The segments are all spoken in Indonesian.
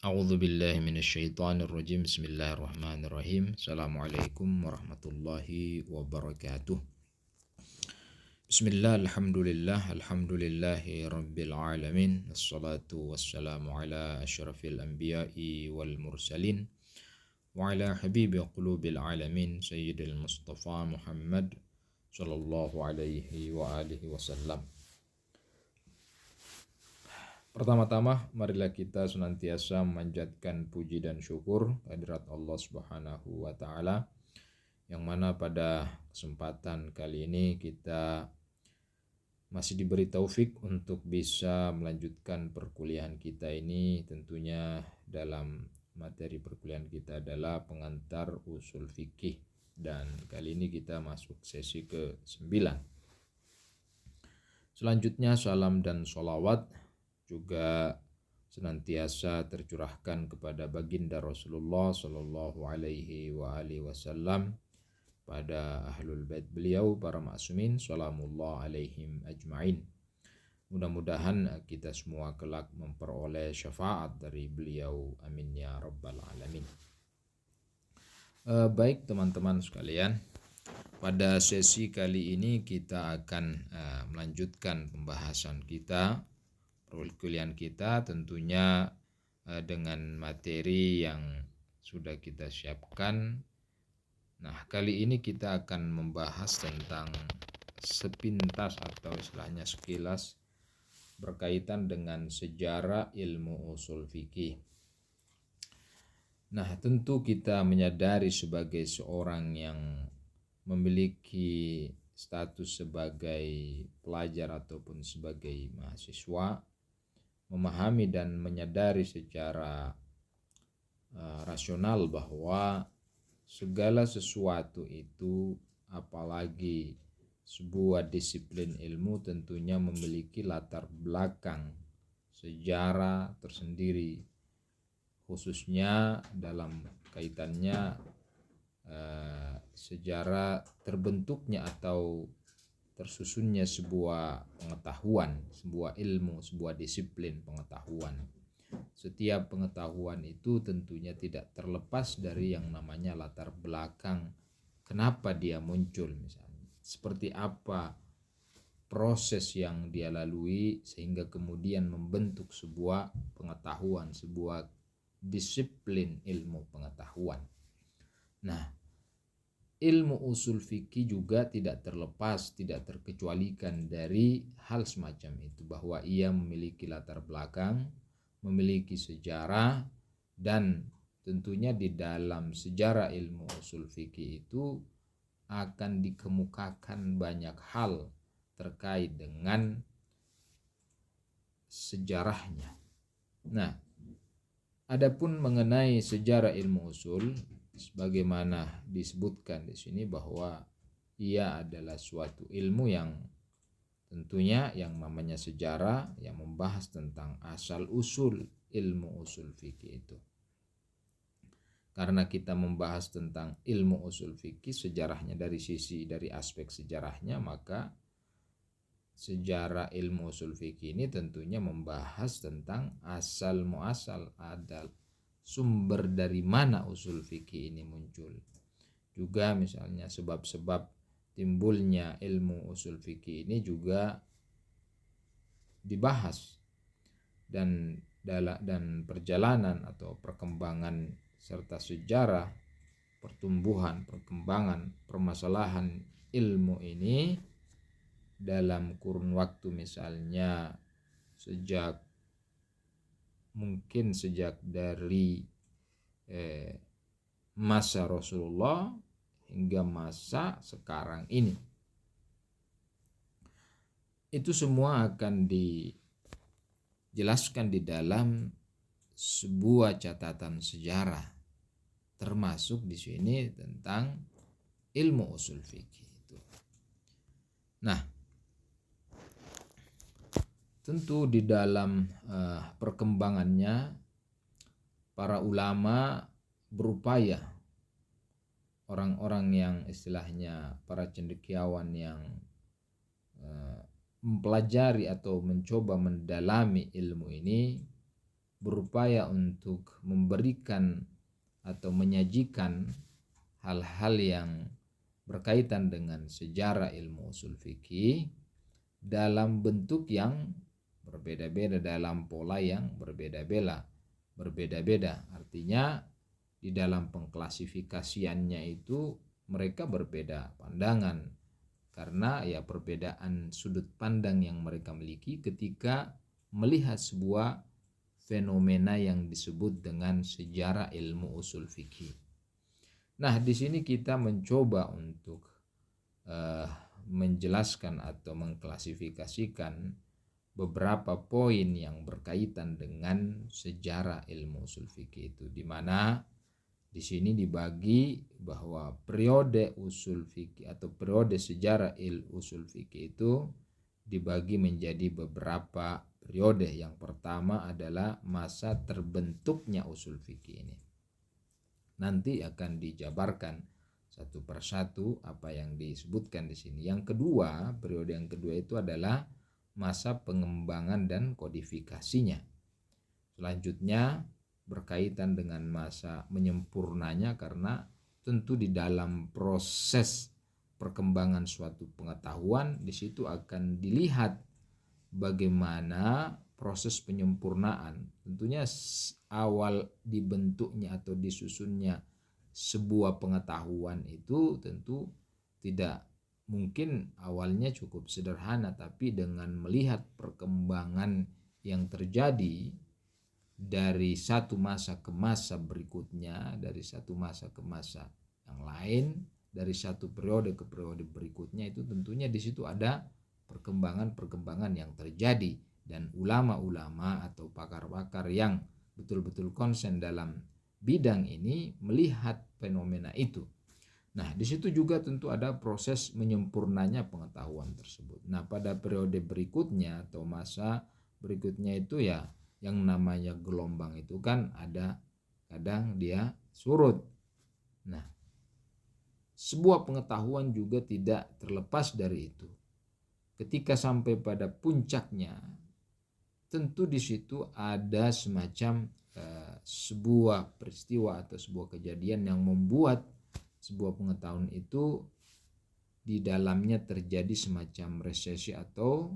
A'udzu billahi minasyaitonir rajim. Bismillahirrahmanirrahim. Assalamualaikum warahmatullahi wabarakatuh. Bismillah, alhamdulillahi rabbil alamin. Assalatu wassalamu ala asyrafil anbiya'i wal mursalin wa ala habibi qulubil alamin sayyidil Mustafa Muhammad sallallahu alaihi wa alihi wasallam. Pertama-tama, marilah kita senantiasa memanjatkan puji dan syukur kehadirat Allah Subhanahu wa Ta'ala, yang mana pada kesempatan kali ini kita masih diberi taufik untuk bisa melanjutkan perkuliahan kita ini. Tentunya dalam materi perkuliahan kita adalah pengantar usul fikih, dan kali ini kita masuk sesi ke-9. Selanjutnya, salam dan sholawat juga senantiasa tercurahkan kepada baginda Rasulullah Sallallahu Alaihi Wasallam, pada ahlul bait beliau, para ma'sumin, salamullah alaihim ajma'in. Mudah-mudahan kita semua kelak memperoleh syafaat dari beliau, amin ya rabbal alamin. Baik teman-teman sekalian, pada sesi kali ini kita akan melanjutkan pembahasan kita, perkuliahan kita, tentunya dengan materi yang sudah kita siapkan. Nah, kali ini kita akan membahas tentang sepintas atau istilahnya sekilas berkaitan dengan sejarah ilmu usul fikih. Nah, tentu kita menyadari sebagai seorang yang memiliki status sebagai pelajar ataupun sebagai mahasiswa, memahami dan menyadari secara rasional bahwa segala sesuatu itu, apalagi sebuah disiplin ilmu, tentunya memiliki latar belakang sejarah tersendiri, khususnya dalam kaitannya sejarah terbentuknya atau tersusunnya sebuah pengetahuan, sebuah ilmu, sebuah disiplin pengetahuan. Setiap pengetahuan itu tentunya tidak terlepas dari yang namanya latar belakang, kenapa dia muncul, misalnya seperti apa proses yang dia lalui sehingga kemudian membentuk sebuah pengetahuan, sebuah disiplin ilmu pengetahuan. Nah, ilmu usul fikih juga tidak terlepas, tidak terkecualikan dari hal semacam itu, bahwa ia memiliki latar belakang, memiliki sejarah, dan tentunya di dalam sejarah ilmu usul fikih itu akan dikemukakan banyak hal terkait dengan sejarahnya. Nah, adapun mengenai sejarah ilmu usul, sebagaimana disebutkan di sini bahwa ia adalah suatu ilmu yang tentunya yang namanya sejarah yang membahas tentang asal usul ilmu usul fikih itu. Karena kita membahas tentang ilmu usul fikih, sejarahnya dari aspek sejarahnya, maka sejarah ilmu usul fikih ini tentunya membahas tentang asal muasal, adal, sumber dari mana usul fikih ini muncul. Juga misalnya sebab-sebab timbulnya ilmu usul fikih ini juga dibahas, dan perjalanan atau perkembangan serta sejarah pertumbuhan, perkembangan, permasalahan ilmu ini dalam kurun waktu misalnya sejak dari masa Rasulullah hingga masa sekarang ini. Itu semua akan dijelaskan di dalam sebuah catatan sejarah, termasuk di sini tentang ilmu usul fikih itu. Nah, tentu di dalam perkembangannya para ulama berupaya, orang-orang yang istilahnya para cendekiawan yang mempelajari atau mencoba mendalami ilmu ini, berupaya untuk memberikan atau menyajikan hal-hal yang berkaitan dengan sejarah ilmu usul fikih dalam bentuk yang berbeda-beda, dalam pola yang berbeda-beda. Artinya di dalam pengklasifikasiannya itu mereka berbeda pandangan karena ya perbedaan sudut pandang yang mereka miliki ketika melihat sebuah fenomena yang disebut dengan sejarah ilmu usul fikih. Nah, di sini kita mencoba untuk menjelaskan atau mengklasifikasikan beberapa poin yang berkaitan dengan sejarah ilmu usul fikih itu, di mana di sini dibagi bahwa periode usul fikih atau periode sejarah usul fikih itu dibagi menjadi beberapa periode. Yang pertama adalah masa terbentuknya usul fikih ini. Nanti akan dijabarkan satu persatu apa yang disebutkan di sini. Yang kedua, periode yang kedua itu adalah masa pengembangan dan kodifikasinya. Selanjutnya berkaitan dengan masa menyempurnanya, karena tentu di dalam proses perkembangan suatu pengetahuan di situ akan dilihat bagaimana proses penyempurnaan. Tentunya awal dibentuknya atau disusunnya sebuah pengetahuan itu tentu tidak mungkin awalnya cukup sederhana, tapi dengan melihat perkembangan yang terjadi dari satu masa ke masa berikutnya, dari satu masa ke masa yang lain, dari satu periode ke periode berikutnya, itu tentunya di situ ada perkembangan-perkembangan yang terjadi, dan ulama-ulama atau pakar-pakar yang betul-betul konsen dalam bidang ini melihat fenomena itu. Nah, di situ juga tentu ada proses menyempurnanya pengetahuan tersebut. Nah, pada periode berikutnya atau masa berikutnya itu ya yang namanya gelombang itu kan ada kadang dia surut. Nah, sebuah pengetahuan juga tidak terlepas dari itu. Ketika sampai pada puncaknya, tentu di situ ada semacam sebuah peristiwa atau sebuah kejadian yang membuat sebuah pengetahuan itu di dalamnya terjadi semacam resesi atau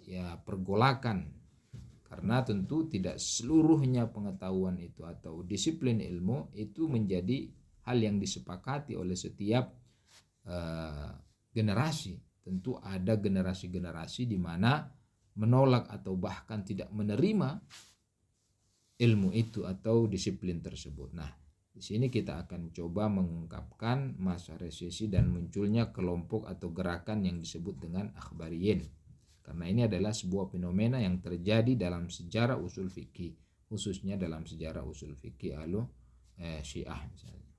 ya pergolakan, karena tentu tidak seluruhnya pengetahuan itu atau disiplin ilmu itu menjadi hal yang disepakati oleh setiap generasi. Tentu ada generasi-generasi di mana menolak atau bahkan tidak menerima ilmu itu atau disiplin tersebut. Nah, di sini kita akan coba mengungkapkan masa resesi dan munculnya kelompok atau gerakan yang disebut dengan akhbariyin. Karena ini adalah sebuah fenomena yang terjadi dalam sejarah usul fikih, khususnya dalam sejarah usul fikih Syiah misalnya.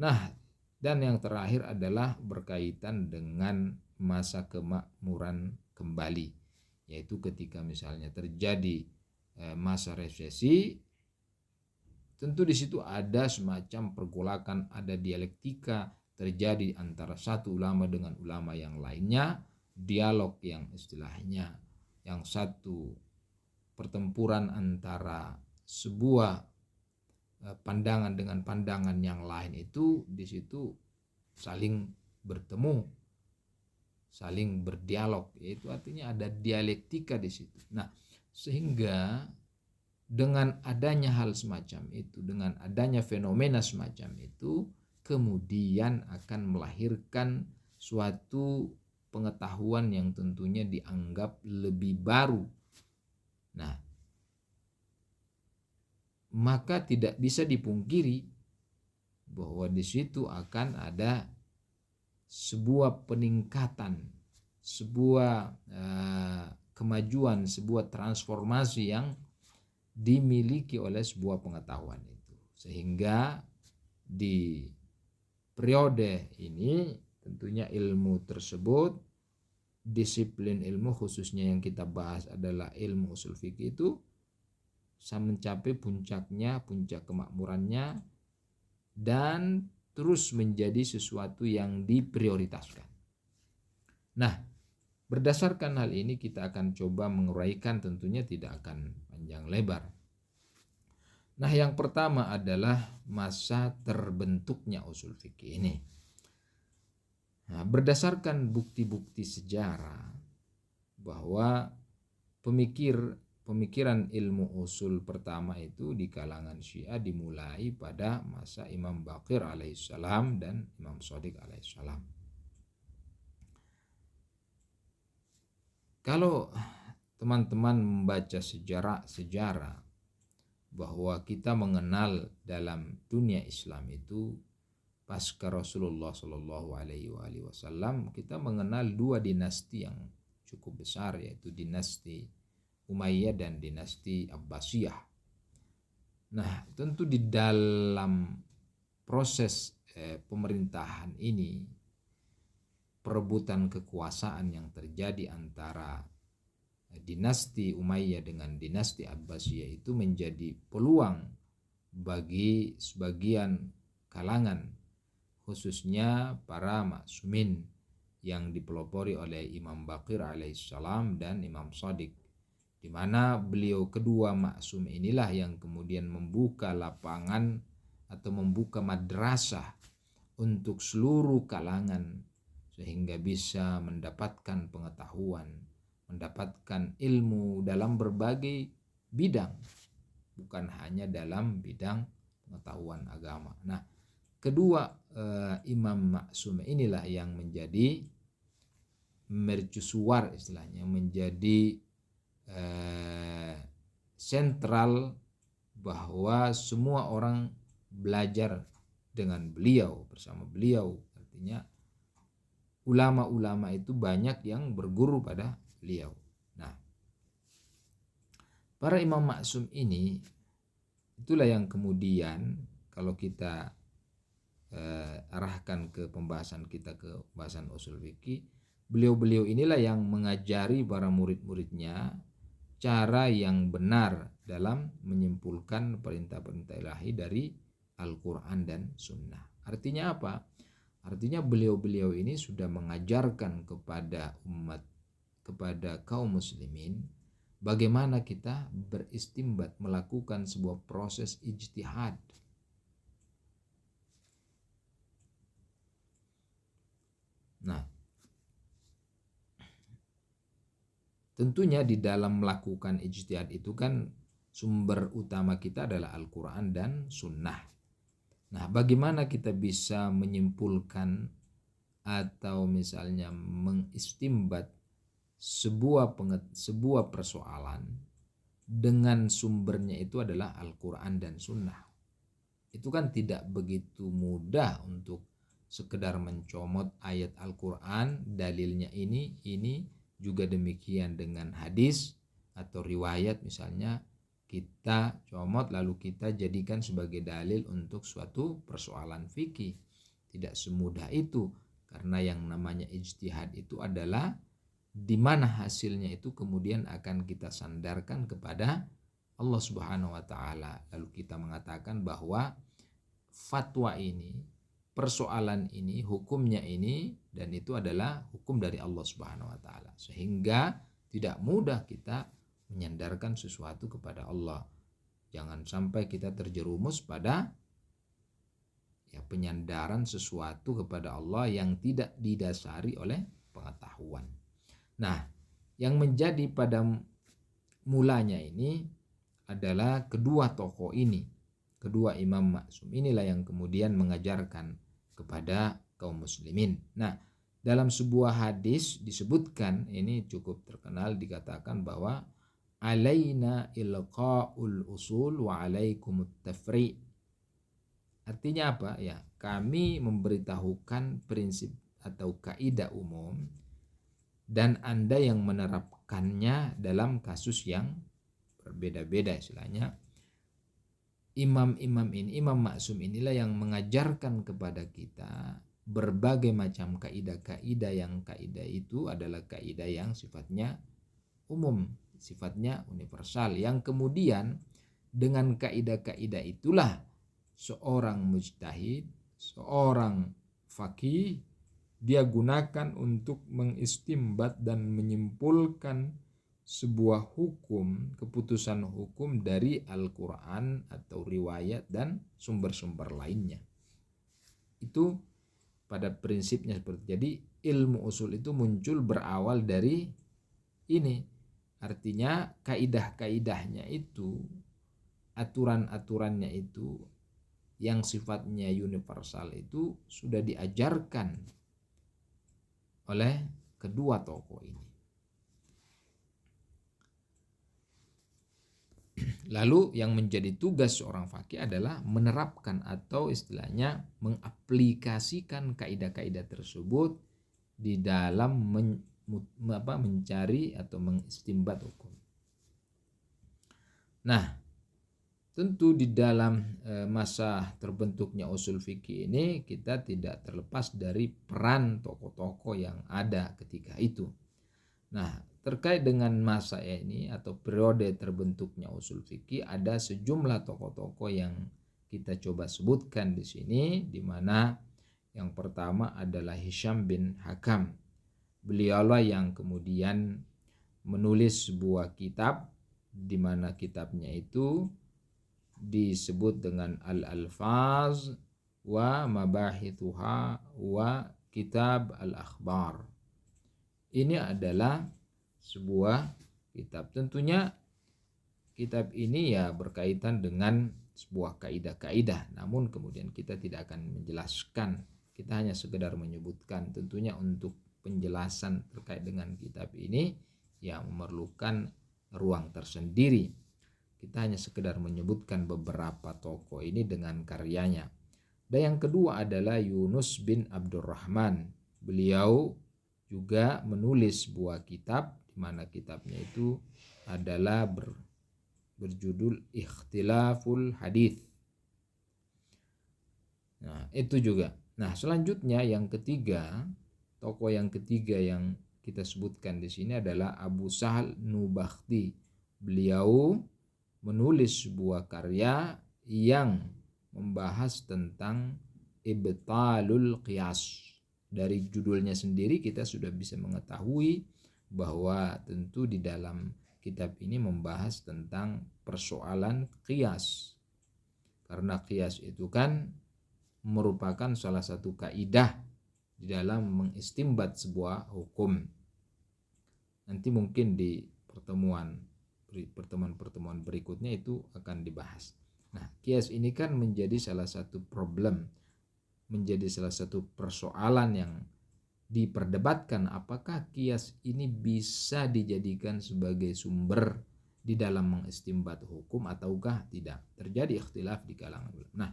Nah, dan yang terakhir adalah berkaitan dengan masa kemakmuran kembali, yaitu ketika misalnya terjadi masa resesi, tentu di situ ada semacam pergolakan, ada dialektika terjadi antara satu ulama dengan ulama yang lainnya, dialog yang istilahnya yang satu pertempuran antara sebuah pandangan dengan pandangan yang lain, itu di situ saling bertemu, saling berdialog, yaitu artinya ada dialektika di situ. Nah, sehingga dengan adanya hal semacam itu, dengan adanya fenomena semacam itu, kemudian akan melahirkan suatu pengetahuan yang tentunya dianggap lebih baru. Nah, maka tidak bisa dipungkiri bahwa di situ akan ada sebuah peningkatan, sebuah kemajuan, sebuah transformasi yang dimiliki oleh sebuah pengetahuan itu. Sehingga di periode ini tentunya ilmu tersebut, disiplin ilmu khususnya yang kita bahas adalah ilmu usul fikih itu mencapai puncaknya, puncak kemakmurannya, dan terus menjadi sesuatu yang diprioritaskan. Nah, Berdasarkan hal ini kita akan coba menguraikan, tentunya tidak akan panjang lebar. Nah, yang pertama adalah masa terbentuknya usul fikih ini. Nah, berdasarkan bukti-bukti sejarah bahwa pemikiran ilmu usul pertama itu di kalangan Syiah dimulai pada masa Imam Baqir alaihissalam dan Imam Shadiq alaihissalam. Kalau teman-teman membaca sejarah bahwa kita mengenal dalam dunia Islam itu pasca Rasulullah Shallallahu Alaihi Wasallam, kita mengenal dua dinasti yang cukup besar, yaitu dinasti Umayyah dan dinasti Abbasiyah. Nah, tentu di dalam proses pemerintahan ini, perebutan kekuasaan yang terjadi antara dinasti Umayyah dengan dinasti Abbasiyah itu menjadi peluang bagi sebagian kalangan, khususnya para maksumin yang dipelopori oleh Imam Baqir alaihissalam dan Imam Shadiq, di mana beliau kedua maksum inilah yang kemudian membuka lapangan atau membuka madrasah untuk seluruh kalangan sehingga bisa mendapatkan pengetahuan, mendapatkan ilmu dalam berbagai bidang, bukan hanya dalam bidang pengetahuan agama. Nah, kedua imam maksum inilah yang menjadi mercusuar, istilahnya menjadi sentral bahwa semua orang belajar dengan beliau, bersama beliau. Artinya ulama-ulama itu banyak yang berguru pada beliau. Nah, para imam maksum ini itulah yang kemudian kalau kita arahkan ke pembahasan kita, ke pembahasan usul fikih, beliau-beliau inilah yang mengajari para murid-muridnya cara yang benar dalam menyimpulkan perintah-perintah ilahi dari Al-Quran dan Sunnah. Artinya apa? Artinya beliau-beliau ini sudah mengajarkan kepada umat, kepada kaum muslimin, bagaimana kita beristimbat, melakukan sebuah proses ijtihad. Nah, tentunya di dalam melakukan ijtihad itu kan sumber utama kita adalah Al-Quran dan Sunnah. Nah, bagaimana kita bisa menyimpulkan atau misalnya mengistimbat sebuah persoalan dengan sumbernya itu adalah Al-Quran dan Sunnah. Itu kan tidak begitu mudah untuk sekedar mencomot ayat Al-Quran, dalilnya ini juga demikian dengan hadis atau riwayat misalnya, kita comot lalu kita jadikan sebagai dalil untuk suatu persoalan fikih. Tidak semudah itu, karena yang namanya ijtihad itu adalah di mana hasilnya itu kemudian akan kita sandarkan kepada Allah Subhanahu wa taala. Lalu kita mengatakan bahwa fatwa ini, persoalan ini, hukumnya ini, dan itu adalah hukum dari Allah Subhanahu wa taala. Sehingga tidak mudah kita menyandarkan sesuatu kepada Allah. Jangan sampai kita terjerumus pada penyandaran sesuatu kepada Allah yang tidak didasari oleh pengetahuan. Nah, yang menjadi pada mulanya ini adalah kedua tokoh ini, kedua imam maksum inilah yang kemudian mengajarkan kepada kaum muslimin. Nah, dalam sebuah hadis disebutkan, ini cukup terkenal, dikatakan bahwa alaina ilqaul usul wa alaikumut tafri'. Artinya apa? Ya, kami memberitahukan prinsip atau kaidah umum dan Anda yang menerapkannya dalam kasus yang berbeda-beda, istilahnya. Imam-imam ini, imam maksum inilah yang mengajarkan kepada kita berbagai macam kaidah-kaidah, yang kaidah itu adalah kaidah yang sifatnya umum, sifatnya universal, yang kemudian dengan kaidah-kaidah itulah seorang mujtahid, seorang faqih dia gunakan untuk mengistimbat dan menyimpulkan sebuah hukum, keputusan hukum dari Al-Quran atau riwayat dan sumber-sumber lainnya. Itu pada prinsipnya seperti itu. Jadi ilmu usul itu muncul berawal dari ini. Artinya kaidah-kaidahnya itu, aturan-aturannya itu yang sifatnya universal itu sudah diajarkan oleh kedua tokoh ini. Lalu yang menjadi tugas seorang faqih adalah menerapkan atau istilahnya mengaplikasikan kaidah-kaidah tersebut di dalam mencari atau mengistimbat hukum. Nah, tentu di dalam masa terbentuknya usul fikih ini kita tidak terlepas dari peran tokoh-tokoh yang ada ketika itu. Nah, terkait dengan masa ini atau periode terbentuknya usul fikih, ada sejumlah tokoh-tokoh yang kita coba sebutkan di sini, di mana yang pertama adalah Hisham bin Hakam. Beliaulah yang kemudian menulis sebuah kitab, di mana kitabnya itu disebut dengan Al-Alfaz wa Mabahithuha wa Kitab Al-Akhbar. Ini adalah sebuah kitab. Tentunya kitab ini ya berkaitan dengan sebuah kaidah-kaidah, namun kemudian kita tidak akan menjelaskan. Kita hanya sekedar menyebutkan. Tentunya untuk penjelasan terkait dengan kitab ini yang memerlukan ruang tersendiri. Kita hanya sekedar menyebutkan beberapa tokoh ini dengan karyanya. Dan yang kedua adalah Yunus bin Abdurrahman. Beliau juga menulis sebuah kitab, di mana kitabnya itu adalah berjudul Ikhtilaful Hadits. Nah, itu juga. Nah, selanjutnya yang ketiga, tokoh yang ketiga yang kita sebutkan di sini adalah Abu Sahal Nubakhti. Beliau menulis sebuah karya yang membahas tentang ibtalul qiyas. Dari judulnya sendiri kita sudah bisa mengetahui bahwa tentu di dalam kitab ini membahas tentang persoalan qiyas. Karena qiyas itu kan merupakan salah satu kaidah di dalam mengistimbat sebuah hukum. Nanti mungkin di pertemuan berikutnya itu akan dibahas. Nah, qiyas ini kan menjadi salah satu problem, menjadi salah satu persoalan yang diperdebatkan, apakah qiyas ini bisa dijadikan sebagai sumber di dalam mengistimbat hukum ataukah tidak. Terjadi ikhtilaf di kalangan ulama. Nah,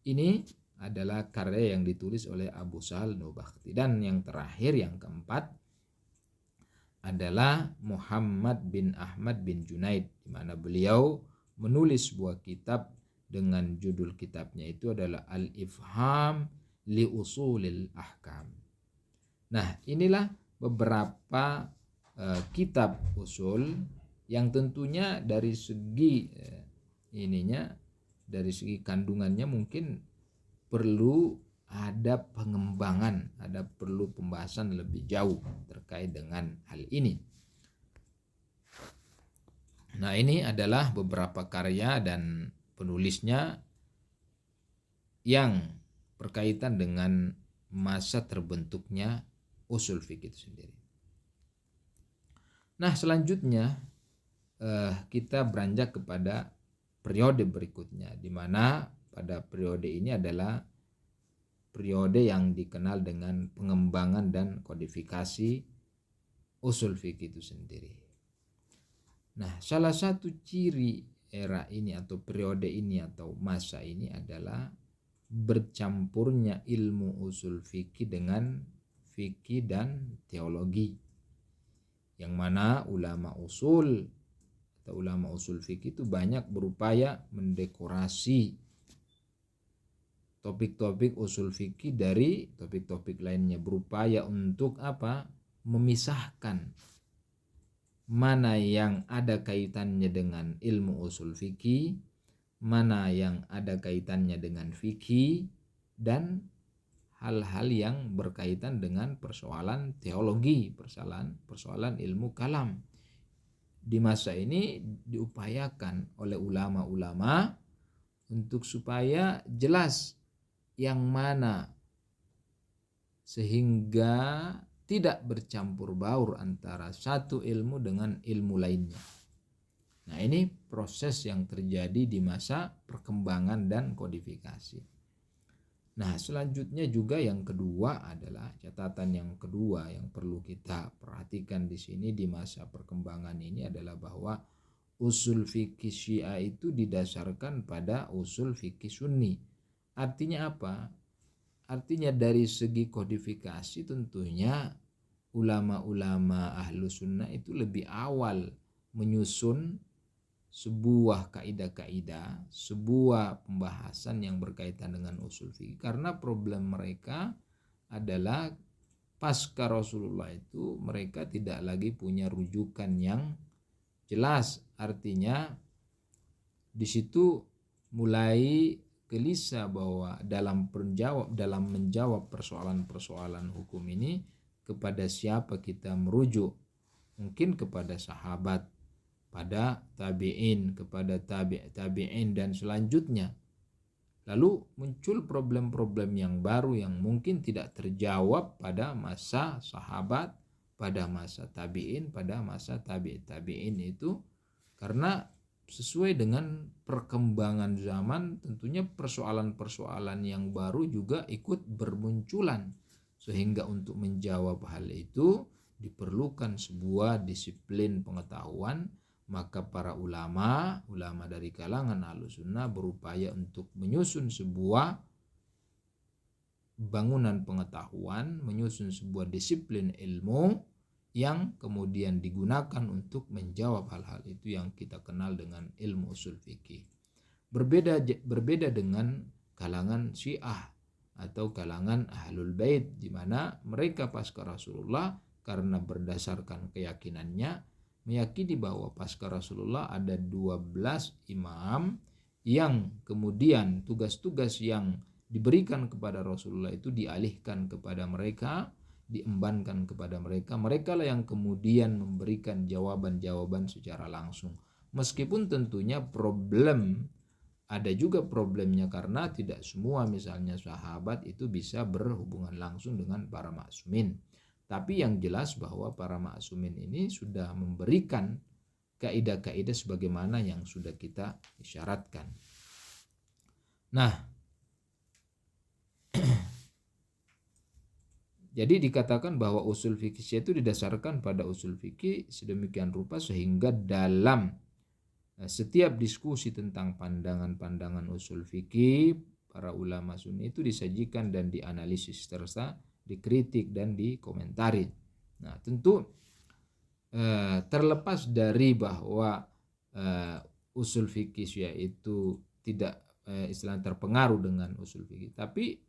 ini adalah karya yang ditulis oleh Abu Sahal Nubakhti. Dan yang terakhir, yang keempat adalah Muhammad bin Ahmad bin Junaid, di mana beliau menulis sebuah kitab dengan judul kitabnya itu adalah Al-Ifham li Usulil Ahkam. Nah, inilah beberapa kitab usul yang tentunya dari segi dari segi kandungannya mungkin perlu ada pengembangan, ada perlu pembahasan lebih jauh terkait dengan hal ini. Nah, ini adalah beberapa karya dan penulisnya yang berkaitan dengan masa terbentuknya usul fikih itu sendiri. Nah, selanjutnya kita beranjak kepada periode berikutnya, di mana pada periode ini adalah periode yang dikenal dengan pengembangan dan kodifikasi usul fikih itu sendiri. Nah, salah satu ciri era ini atau periode ini atau masa ini adalah bercampurnya ilmu usul fikih dengan fikih dan teologi, yang mana ulama usul atau ulama usul fikih itu banyak berupaya mendekorasi topik-topik usul fikih dari topik-topik lainnya, berupaya untuk memisahkan mana yang ada kaitannya dengan ilmu usul fikih, mana yang ada kaitannya dengan fikih, dan hal-hal yang berkaitan dengan persoalan teologi, persoalan ilmu kalam. Di masa ini diupayakan oleh ulama-ulama untuk supaya jelas yang mana, sehingga tidak bercampur baur antara satu ilmu dengan ilmu lainnya. Nah, ini proses yang terjadi di masa perkembangan dan kodifikasi. Nah, selanjutnya juga yang kedua adalah catatan yang kedua yang perlu kita perhatikan di sini di masa perkembangan ini adalah bahwa usul fikih Syiah itu didasarkan pada usul fikih Sunni. Artinya apa? Artinya dari segi kodifikasi tentunya ulama-ulama ahlu sunnah itu lebih awal menyusun sebuah kaidah-kaidah, sebuah pembahasan yang berkaitan dengan usul fikih, karena problem mereka adalah pasca Rasulullah itu mereka tidak lagi punya rujukan yang jelas. Artinya di situ mulai gelisah bahwa dalam menjawab persoalan-persoalan hukum ini kepada siapa kita merujuk. Mungkin kepada sahabat, pada tabi'in, kepada tabi'in dan selanjutnya. Lalu muncul problem-problem yang baru yang mungkin tidak terjawab pada masa sahabat, pada masa tabi'in, pada masa tabi'in itu, karena sesuai dengan perkembangan zaman tentunya persoalan-persoalan yang baru juga ikut bermunculan, sehingga untuk menjawab hal itu diperlukan sebuah disiplin pengetahuan. Maka para ulama dari kalangan Ahlussunnah berupaya untuk menyusun sebuah bangunan pengetahuan, menyusun sebuah disiplin ilmu yang kemudian digunakan untuk menjawab hal-hal itu yang kita kenal dengan ilmu usul fikih. Berbeda dengan kalangan Syiah atau kalangan Ahlul Bait, di mana mereka pasca Rasulullah karena berdasarkan keyakinannya meyakini bahwa pasca Rasulullah ada 12 imam yang kemudian tugas-tugas yang diberikan kepada Rasulullah itu dialihkan kepada mereka, diembankan kepada mereka. Mereka lah yang kemudian memberikan jawaban-jawaban secara langsung. Meskipun tentunya ada juga problemnya karena tidak semua misalnya sahabat itu bisa berhubungan langsung dengan para maksumin. Tapi yang jelas bahwa para maksumin ini sudah memberikan kaidah-kaidah sebagaimana yang sudah kita isyaratkan. Nah, jadi dikatakan bahwa usul fikih itu didasarkan pada usul fikih sedemikian rupa sehingga dalam setiap diskusi tentang pandangan-pandangan usul fikih, para ulama sunni itu disajikan dan dianalisis serta dikritik dan dikomentari. Nah, tentu terlepas dari bahwa usul fikih Syiah itu tidak istilahnya terpengaruh dengan usul fikih, tapi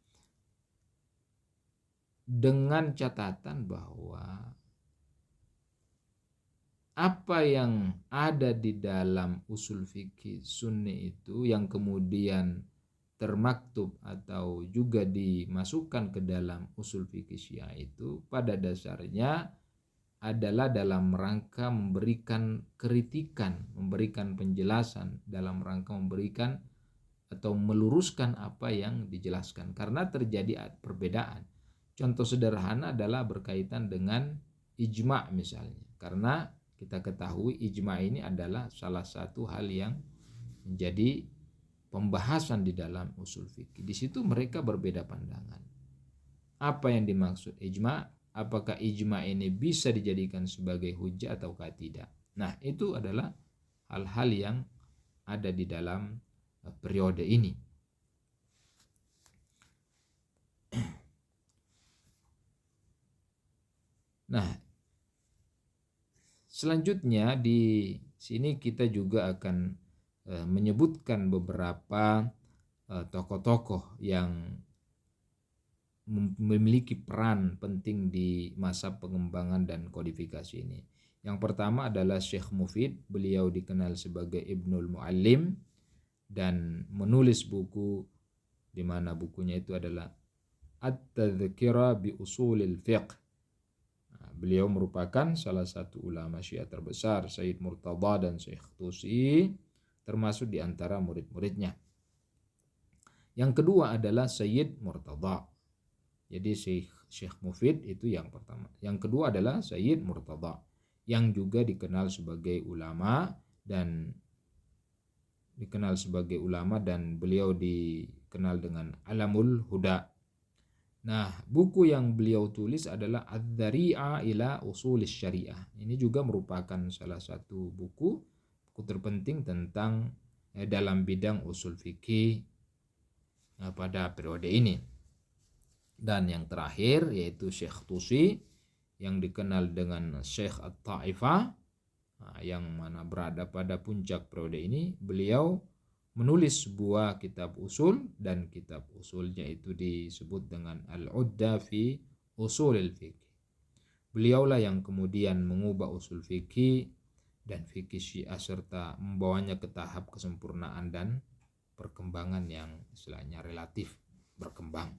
dengan catatan bahwa apa yang ada di dalam usul fikih Sunni itu yang kemudian termaktub atau juga dimasukkan ke dalam usul fikih Syiah itu pada dasarnya adalah dalam rangka memberikan kritikan, memberikan penjelasan, dalam rangka memberikan atau meluruskan apa yang dijelaskan karena terjadi perbedaan. Contoh sederhana adalah berkaitan dengan ijma' misalnya, karena kita ketahui ijma' ini adalah salah satu hal yang menjadi pembahasan di dalam usul fikih. Di situ mereka berbeda pandangan. Apa yang dimaksud ijma'? Apakah ijma' ini bisa dijadikan sebagai hujjah ataukah tidak? Nah, itu adalah hal-hal yang ada di dalam periode ini. Nah, selanjutnya di sini kita juga akan menyebutkan beberapa tokoh-tokoh yang memiliki peran penting di masa pengembangan dan kodifikasi ini. Yang pertama adalah Syekh Mufid. Beliau dikenal sebagai Ibnul Muallim dan menulis buku di mana bukunya itu adalah At-Tadhkirah bi Usulil Fiqh. Beliau merupakan salah satu ulama Syiah terbesar, Sayyid Murtada dan Syekh Tusi, termasuk di antara murid-muridnya. Yang kedua adalah Sayyid Murtada. Jadi Syekh Mufid itu yang pertama. Yang kedua adalah Sayyid Murtada, yang juga dikenal sebagai ulama dan beliau dikenal dengan Alamul Huda. Nah, buku yang beliau tulis adalah Adz-Dzari'ah ila Usulis Syariah. Ini juga merupakan salah satu buku terpenting tentang dalam bidang usul fikih pada periode ini. Dan yang terakhir yaitu Syekh Tusi yang dikenal dengan Syekh At-Ta'ifah, yang mana berada pada puncak periode ini. Beliau menulis sebuah kitab usul, dan kitab usulnya itu disebut dengan Al-Udda fi Usulil Fiqh. Beliaulah yang kemudian mengubah usul fikih dan fikih Syiah serta membawanya ke tahap kesempurnaan dan perkembangan yang istilahnya relatif berkembang.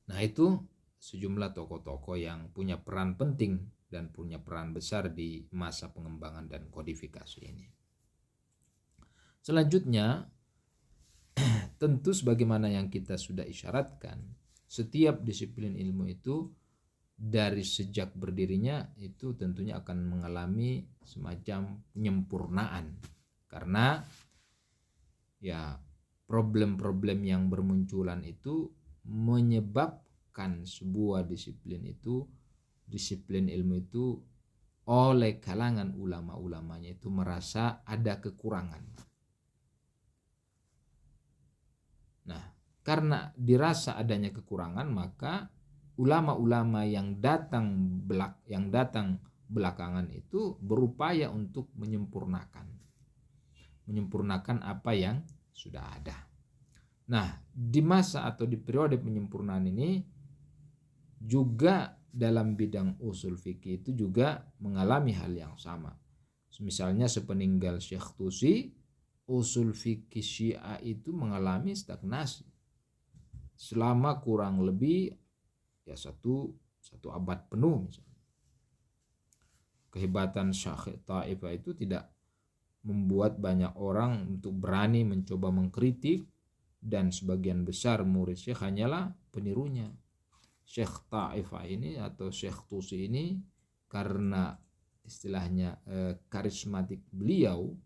Nah, itu sejumlah tokoh-tokoh yang punya peran penting dan punya peran besar di masa pengembangan dan kodifikasi ini. Selanjutnya, tentu sebagaimana yang kita sudah isyaratkan, setiap disiplin ilmu itu dari sejak berdirinya itu tentunya akan mengalami semacam penyempurnaan. Karena ya problem-problem yang bermunculan itu menyebabkan sebuah disiplin ilmu itu oleh kalangan ulama-ulamanya itu merasa ada kekurangan. Nah, karena dirasa adanya kekurangan, maka ulama-ulama yang datang belakangan itu berupaya untuk menyempurnakan apa yang sudah ada. Nah, di masa atau di periode penyempurnaan ini juga dalam bidang usul fikih itu juga mengalami hal yang sama. Misalnya sepeninggal Syekh Tusi, usul fikih Syiah itu mengalami stagnasi selama kurang lebih ya satu abad penuh misalnya. Kehebatan Syekh Ta'ifah itu tidak membuat banyak orang untuk berani mencoba mengkritik, dan sebagian besar murid Syekh hanyalah penirunya. Syekh Ta'ifah ini atau Syekh Tusi ini karena istilahnya karismatik beliau,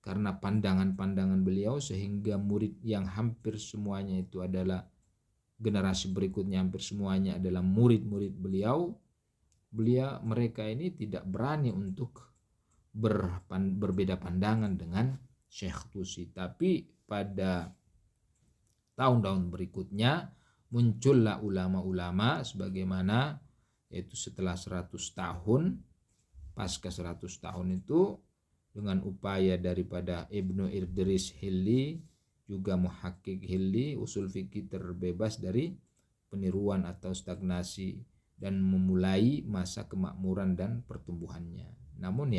karena pandangan-pandangan beliau, sehingga murid yang hampir semuanya itu adalah generasi berikutnya, hampir semuanya adalah murid-murid beliau. Mereka ini tidak berani untuk berbeda pandangan dengan Syekh Tusi. Tapi pada tahun-tahun berikutnya muncullah ulama-ulama sebagaimana yaitu setelah 100 tahun, pasca 100 tahun itu, dengan upaya daripada Ibnu Idris Hilli, juga Muhakkik Hilli, usul fikih terbebas dari peniruan atau stagnasi dan memulai masa kemakmuran dan pertumbuhannya. Namun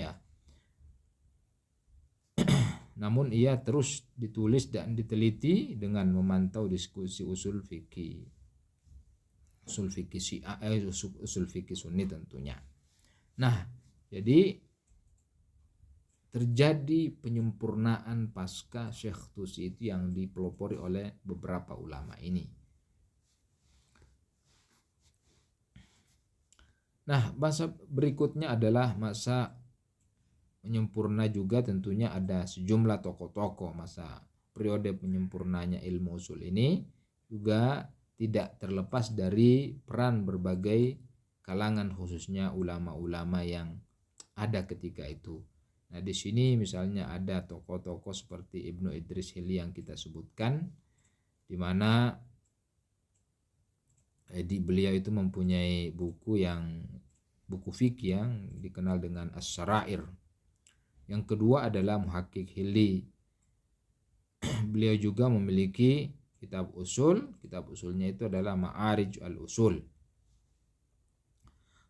ia terus ditulis dan diteliti dengan memantau diskusi usul fikih Syiah, usul fikih Sunni tentunya. Nah, jadi terjadi penyempurnaan pasca Syekh Tusi itu yang dipelopori oleh beberapa ulama ini. Nah, masa berikutnya adalah masa penyempurna juga, tentunya ada sejumlah tokoh-tokoh. Masa periode penyempurnanya ilmu usul ini juga tidak terlepas dari peran berbagai kalangan, khususnya ulama-ulama yang ada ketika itu. Nah, di sini misalnya ada tokoh-tokoh seperti Ibnu Idris Hilli yang kita sebutkan, di mana beliau itu mempunyai buku fikih yang dikenal dengan As-Sarair. Yang kedua adalah Muhakkik Hilli. Beliau juga memiliki kitab usul. Kitab usulnya itu adalah Ma'arij al-Usul.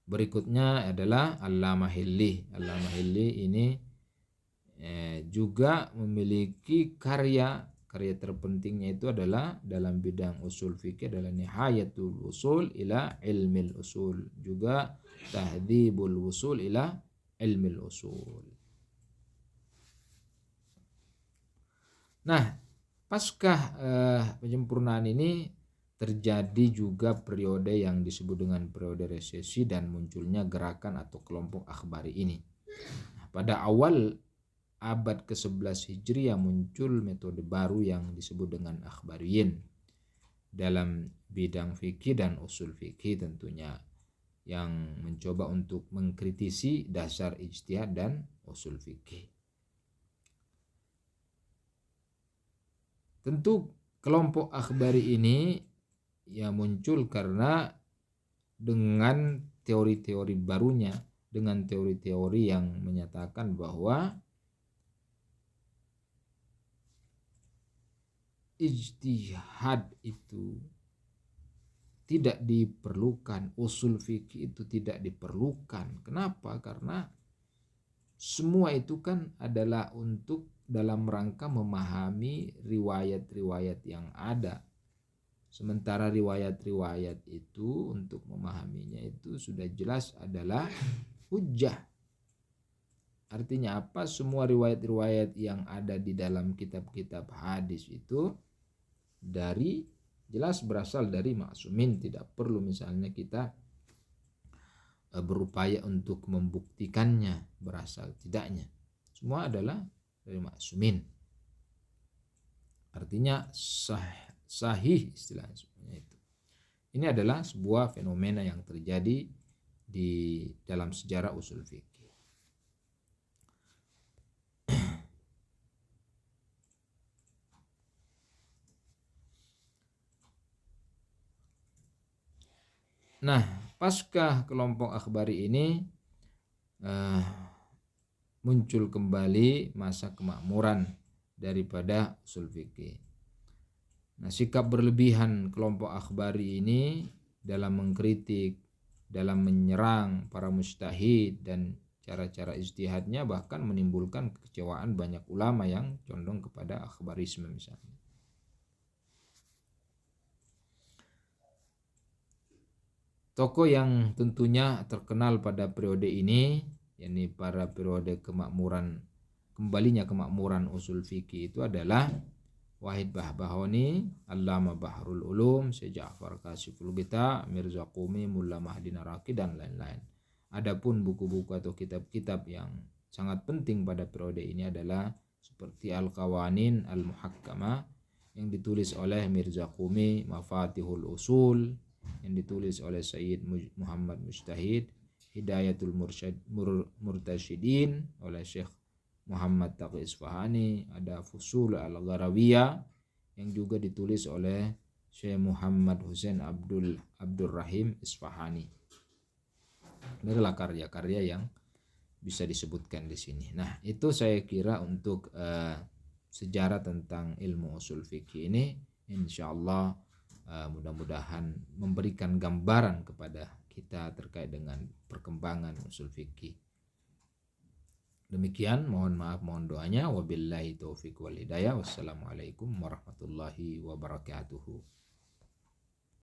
Berikutnya adalah Allamah Hilli. Allamah Hilli ini juga memiliki karya karya terpentingnya itu adalah dalam bidang usul fikih adalah Nihayatul Usul ila Ilmil Usul, juga Tahdzibul Usul ila Ilmil Usul. Nah, pasca penyempurnaan ini terjadi juga periode yang disebut dengan periode resesi dan munculnya gerakan atau kelompok akhbari ini. Nah, pada awal abad ke-11 Hijriah muncul metode baru yang disebut dengan akhbariyin dalam bidang fikih dan usul fikih tentunya, yang mencoba untuk mengkritisi dasar ijtihad dan usul fikih. Tentu kelompok akhbari ini ya muncul karena dengan teori-teori barunya, dengan teori-teori yang menyatakan bahwa ijtihad itu tidak diperlukan, usul fikih itu tidak diperlukan. Kenapa? Karena semua itu kan adalah untuk dalam rangka memahami riwayat-riwayat yang ada. Sementara riwayat-riwayat itu untuk memahaminya itu sudah jelas adalah hujjah. Artinya apa? Semua riwayat-riwayat yang ada di dalam kitab-kitab hadis itu jelas berasal dari maksumin. Tidak perlu misalnya kita berupaya untuk membuktikannya berasal tidaknya. Semua adalah dari maksumin. Artinya sahih istilahnya sebenarnya itu. Ini adalah sebuah fenomena yang terjadi di dalam sejarah usul fikih. Nah, pasca kelompok akhbari ini muncul kembali masa kemakmuran daripada usul fikih. Nah, sikap berlebihan kelompok akhbari ini dalam mengkritik, dalam menyerang para mujtahid dan cara-cara ijtihadnya bahkan menimbulkan kekecewaan banyak ulama yang condong kepada akhbarisme misalnya. Tokoh yang tentunya terkenal pada periode ini, yakni pada periode kembalinya kemakmuran usul fikih itu adalah Wahid Bahbahani, Allama Bahrul Ulum, Syekh Ja'far Kashiful Ghita, Mirza Qumi, Mullah Mahdi Naraki dan lain-lain. Adapun buku-buku atau kitab-kitab yang sangat penting pada periode ini adalah seperti Al-Qawanin Al-Muhakkamah yang ditulis oleh Mirza Qumi, Mafatihul Usul yang ditulis oleh Sayyid Muhammad Mujtahid, Hidayatul Murtasyidin oleh Syekh Muhammad Taqi Isfahani, ada Fusul Al-Gharawiyah yang juga ditulis oleh Syekh Muhammad Husain Abdul Rahim Isfahani. Ini adalah karya-karya yang bisa disebutkan di sini. Nah, itu saya kira untuk sejarah tentang ilmu usul fikih ini, insyaallah mudah-mudahan memberikan gambaran kepada kita terkait dengan perkembangan usul fikih. Demikian, mohon maaf, mohon doanya. Wabillahi taufiq wal hidayah. Wassalamualaikum warahmatullahi wabarakatuh.